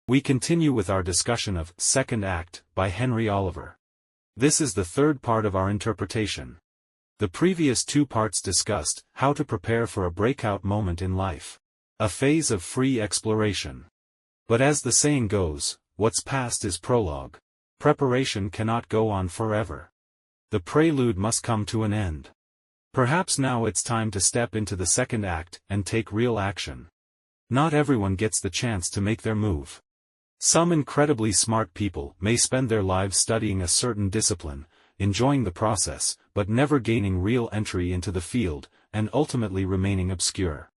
We continue with our discussion of Second Act by Henry Oliver. This is the third part of our interpretation. The previous two parts discussed how to prepare for a breakout moment in life, a phase of free exploration. But as the saying goes, what's past is prologue. Preparation cannot go on forever. The prelude must come to an end. Perhaps now it's time to step into the second act and take real action. Not everyone gets the chance to make their move. Some incredibly smart people may spend their lives studying a certain discipline, enjoying the process, but never gaining real entry into the field, and ultimately remaining obscure.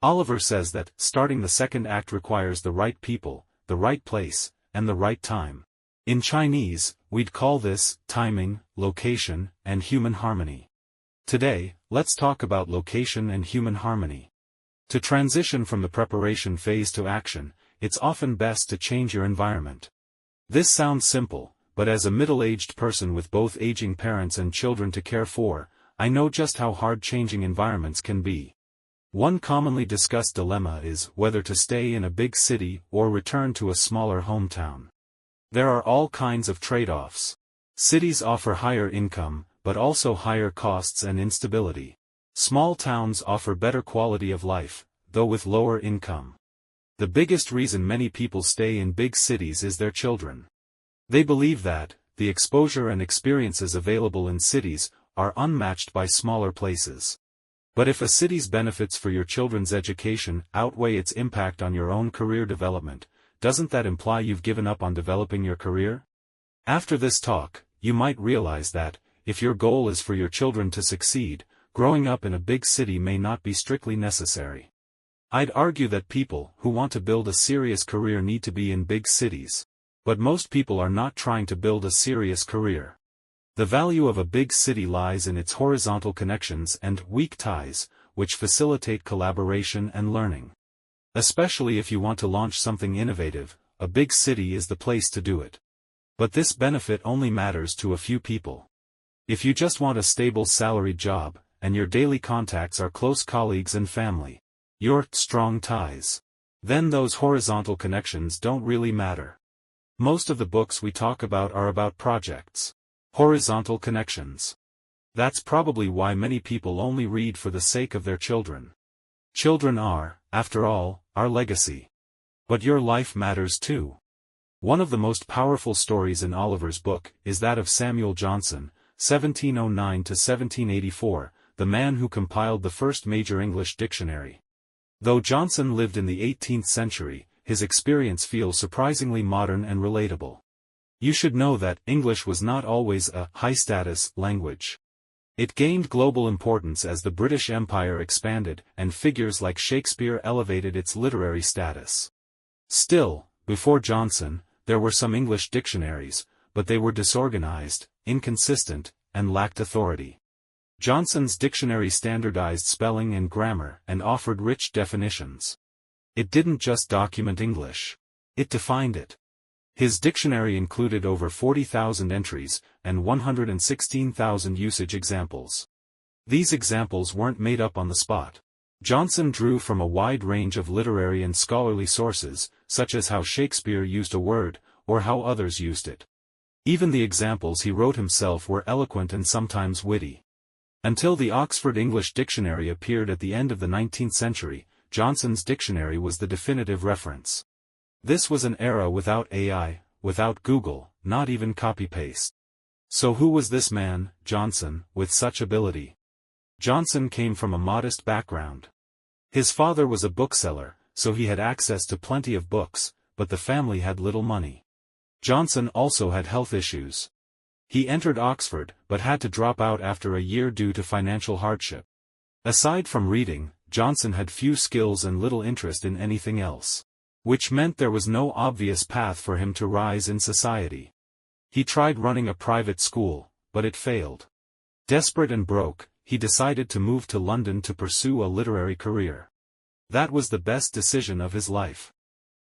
Oliver says that starting the second act requires the right people, the right place, and the right time. In Chinese, we'd call this timing, location, and human harmony. Today, let's talk about location and human harmony. To transition from the preparation phase to action, it's often best to change your environment. This sounds simple, but as a middle-aged person with both aging parents and children to care for, I know just how hard changing environments can be. One commonly discussed dilemma is whether to stay in a big city or return to a smaller hometown. There are all kinds of trade-offs. Cities offer higher income, but also higher costs and instability. Small towns offer better quality of life, though with lower income. The biggest reason many people stay in big cities is their children. They believe that the exposure and experiences available in cities are unmatched by smaller places. But if a city's benefits for your children's education outweigh its impact on your own career development, doesn't that imply you've given up on developing your career? After this talk, you might realize that, if your goal is for your children to succeed, growing up in a big city may not be strictly necessary. I'd argue that people who want to build a serious career need to be in big cities. But most people are not trying to build a serious career. The value of a big city lies in its horizontal connections and weak ties, which facilitate collaboration and learning. Especially if you want to launch something innovative, a big city is the place to do it. But this benefit only matters to a few people. If you just want a stable salaried job, and your daily contacts are close colleagues and family, your strong ties, then those horizontal connections don't really matter. Most of the books we talk about are about projects. Horizontal connections. That's probably why many people only read for the sake of their children. Children are, after all, our legacy. But your life matters too. One of the most powerful stories in Oliver's book is that of Samuel Johnson, 1709 to 1784, the man who compiled the first major English dictionary. Though Johnson lived in the 18th century, his experience feels surprisingly modern and relatable. You should know that English was not always a high-status language. It gained global importance as the British Empire expanded and figures like Shakespeare elevated its literary status. Still, before Johnson, there were some English dictionaries, but they were disorganized, inconsistent, and lacked authority. Johnson's dictionary standardized spelling and grammar and offered rich definitions. It didn't just document English. It defined it. His dictionary included over 40,000 entries and 116,000 usage examples. These examples weren't made up on the spot. Johnson drew from a wide range of literary and scholarly sources, such as how Shakespeare used a word, or how others used it. Even the examples he wrote himself were eloquent and sometimes witty. Until the Oxford English Dictionary appeared at the end of the 19th century, Johnson's dictionary was the definitive reference. This was an era without AI, without Google, not even copy-paste. So who was this man, Johnson, with such ability? Johnson came from a modest background. His father was a bookseller, so he had access to plenty of books, but the family had little money. Johnson also had health issues. He entered Oxford, but had to drop out after a year due to financial hardship. Aside from reading, Johnson had few skills and little interest in anything else. Which meant there was no obvious path for him to rise in society. He tried running a private school, but it failed. Desperate and broke, he decided to move to London to pursue a literary career. That was the best decision of his life.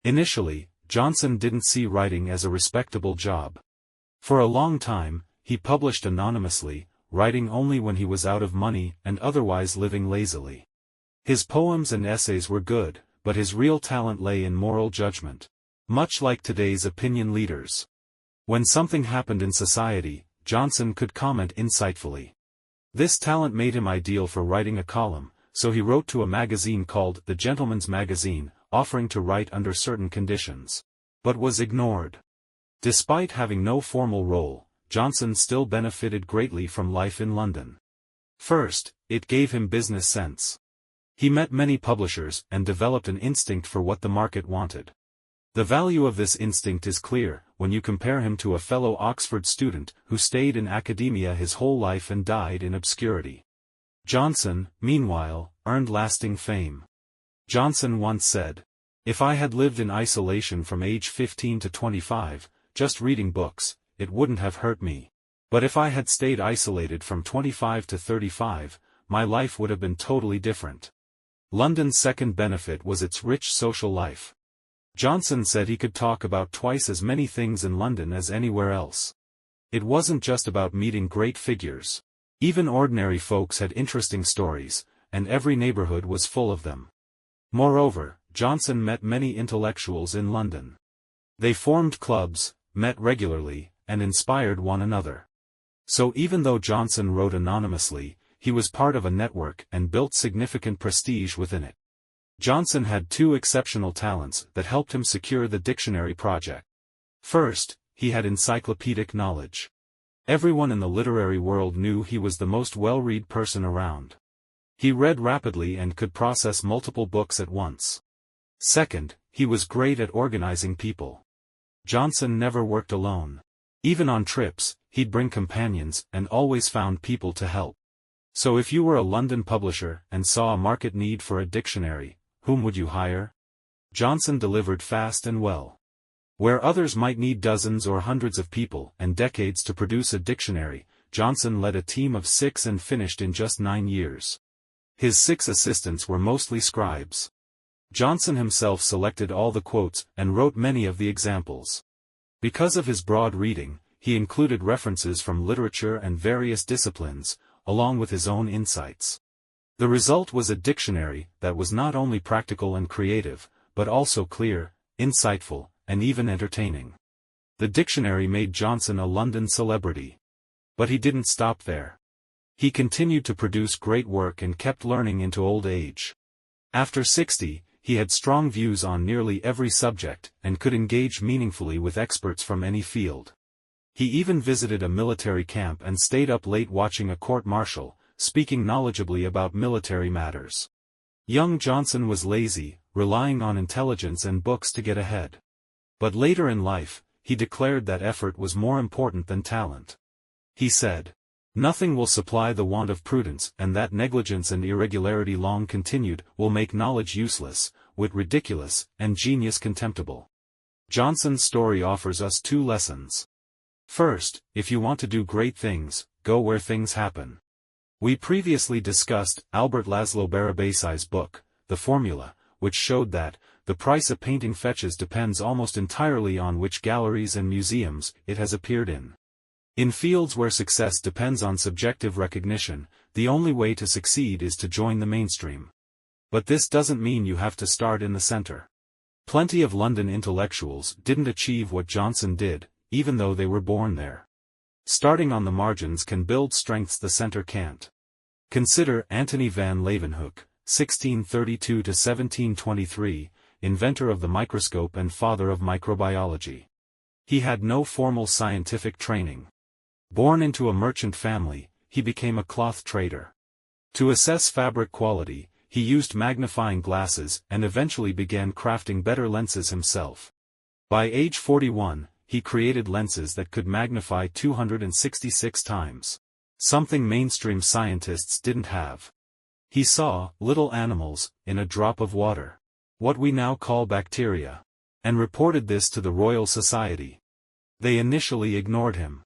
Initially, Johnson didn't see writing as a respectable job. For a long time, he published anonymously, writing only when he was out of money and otherwise living lazily. His poems and essays were good, but his real talent lay in moral judgment. Much like today's opinion leaders. When something happened in society, Johnson could comment insightfully. This talent made him ideal for writing a column, so he wrote to a magazine called The Gentleman's Magazine, offering to write under certain conditions. But was ignored. Despite having no formal role, Johnson still benefited greatly from life in London. First, it gave him business sense. He met many publishers and developed an instinct for what the market wanted. The value of this instinct is clear when you compare him to a fellow Oxford student who stayed in academia his whole life and died in obscurity. Johnson, meanwhile, earned lasting fame. Johnson once said, "If I had lived in isolation from age 15 to 25, just reading books, it wouldn't have hurt me. But if I had stayed isolated from 25 to 35, my life would have been totally different." London's second benefit was its rich social life. Johnson said he could talk about twice as many things in London as anywhere else. It wasn't just about meeting great figures. Even ordinary folks had interesting stories, and every neighborhood was full of them. Moreover, Johnson met many intellectuals in London. They formed clubs, met regularly, and inspired one another. So even though Johnson wrote anonymously, he was part of a network and built significant prestige within it. Johnson had two exceptional talents that helped him secure the dictionary project. First, he had encyclopedic knowledge. Everyone in the literary world knew he was the most well-read person around. He read rapidly and could process multiple books at once. Second, he was great at organizing people. Johnson never worked alone. Even on trips, he'd bring companions and always found people to help. So if you were a London publisher and saw a market need for a dictionary, whom would you hire? Johnson delivered fast and well. Where others might need dozens or hundreds of people and decades to produce a dictionary, Johnson led a team of 6 and finished in just 9 years. His 6 assistants were mostly scribes. Johnson himself selected all the quotes and wrote many of the examples. Because of his broad reading, he included references from literature and various disciplines, along with his own insights. The result was a dictionary that was not only practical and creative, but also clear, insightful, and even entertaining. The dictionary made Johnson a London celebrity. But he didn't stop there. He continued to produce great work and kept learning into old age. After 60, he had strong views on nearly every subject and could engage meaningfully with experts from any field. He even visited a military camp and stayed up late watching a court-martial, speaking knowledgeably about military matters. Young Johnson was lazy, relying on intelligence and books to get ahead. But later in life, he declared that effort was more important than talent. He said, "Nothing will supply the want of prudence, and that negligence and irregularity long continued will make knowledge useless, wit ridiculous, and genius contemptible." Johnson's story offers us 2 lessons. First, if you want to do great things, go where things happen. We previously discussed Albert Laszlo Barabási's book, The Formula, which showed that the price a painting fetches depends almost entirely on which galleries and museums it has appeared in. In fields where success depends on subjective recognition, the only way to succeed is to join the mainstream. But this doesn't mean you have to start in the center. Plenty of London intellectuals didn't achieve what Johnson did, even though they were born there. Starting on the margins can build strengths the center can't. Consider Antony van Leeuwenhoek, 1632–1723, inventor of the microscope and father of microbiology. He had no formal scientific training. Born into a merchant family, he became a cloth trader. To assess fabric quality, he used magnifying glasses and eventually began crafting better lenses himself. By age 41, he created lenses that could magnify 266 times. Something mainstream scientists didn't have. He saw little animals in a drop of water, what we now call bacteria, and reported this to the Royal Society. They initially ignored him.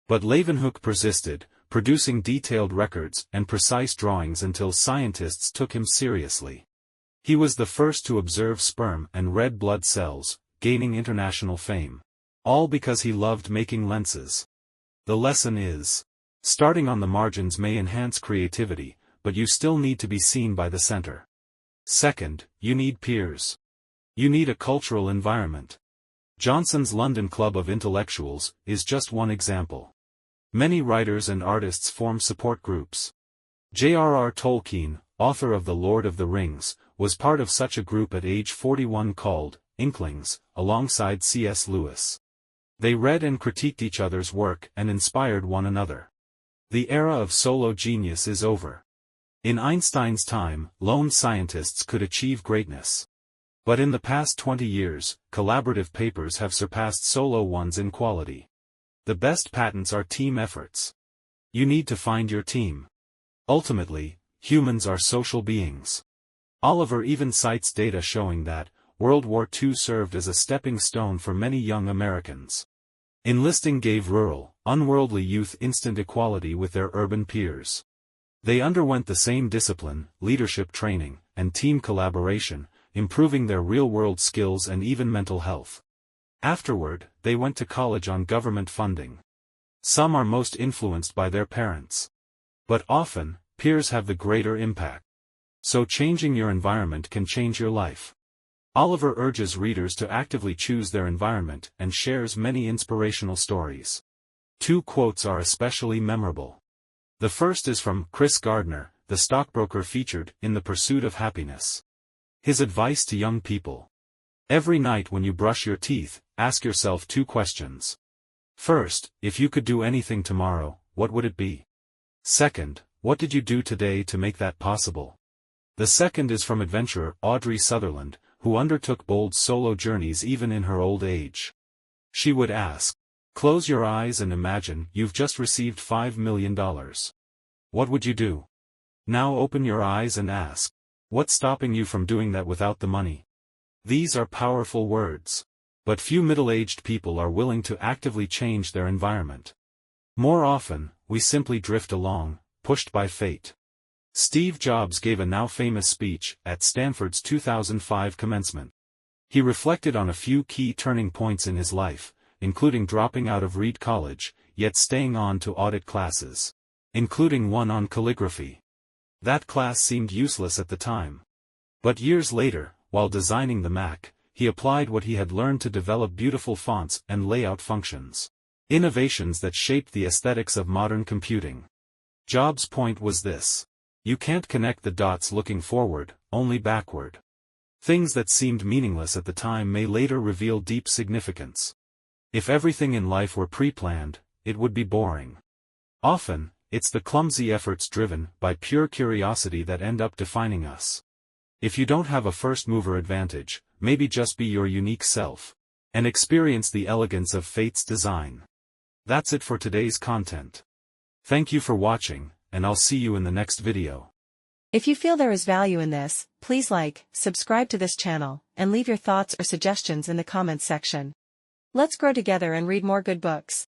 But Leeuwenhoek persisted, producing detailed records and precise drawings until scientists took him seriously. He was the first to observe sperm and red blood cells, gaining international fame. All because he loved making lenses. The lesson is, starting on the margins may enhance creativity, but you still need to be seen by the center. Second, you need peers. You need a cultural environment. Johnson's London Club of Intellectuals is just one example. Many writers and artists form support groups. J.R.R. Tolkien, author of The Lord of the Rings, was part of such a group at age 41 called Inklings, alongside C.S. Lewis. They read and critiqued each other's work and inspired one another. The era of solo genius is over. In Einstein's time, lone scientists could achieve greatness. But in the past 20 years, collaborative papers have surpassed solo ones in quality. The best patents are team efforts. You need to find your team. Ultimately, humans are social beings. Oliver even cites data showing that World War II served as a stepping stone for many young Americans. Enlisting gave rural, unworldly youth instant equality with their urban peers. They underwent the same discipline, leadership training, and team collaboration, improving their real-world skills and even mental health. Afterward, they went to college on government funding. Some are most influenced by their parents. But often, peers have the greater impact. So changing your environment can change your life. Oliver urges readers to actively choose their environment and shares many inspirational stories. Two quotes are especially memorable. The first is from Chris Gardner, the stockbroker featured in The Pursuit of Happiness. His advice to young people: every night when you brush your teeth, ask yourself two questions. First, if you could do anything tomorrow, what would it be? Second, what did you do today to make that possible? The second is from adventurer Audrey Sutherland, who undertook bold solo journeys even in her old age. She would ask, close your eyes and imagine you've just received $5 million. What would you do? Now open your eyes and ask, what's stopping you from doing that without the money? These are powerful words. But few middle-aged people are willing to actively change their environment. More often, we simply drift along, pushed by fate. Steve Jobs gave a now-famous speech at Stanford's 2005 commencement. He reflected on a few key turning points in his life, including dropping out of Reed College, yet staying on to audit classes, including one on calligraphy. That class seemed useless at the time. But years later, while designing the Mac, he applied what he had learned to develop beautiful fonts and layout functions. Innovations that shaped the aesthetics of modern computing. Jobs' point was this: you can't connect the dots looking forward, only backward. Things that seemed meaningless at the time may later reveal deep significance. If everything in life were pre-planned, it would be boring. Often, it's the clumsy efforts driven by pure curiosity that end up defining us. If you don't have a first-mover advantage, maybe just be your unique self, and experience the elegance of fate's design. That's it for today's content. Thank you for watching, and I'll see you in the next video. If you feel there is value in this, please like, subscribe to this channel, and leave your thoughts or suggestions in the comments section. Let's grow together and read more good books.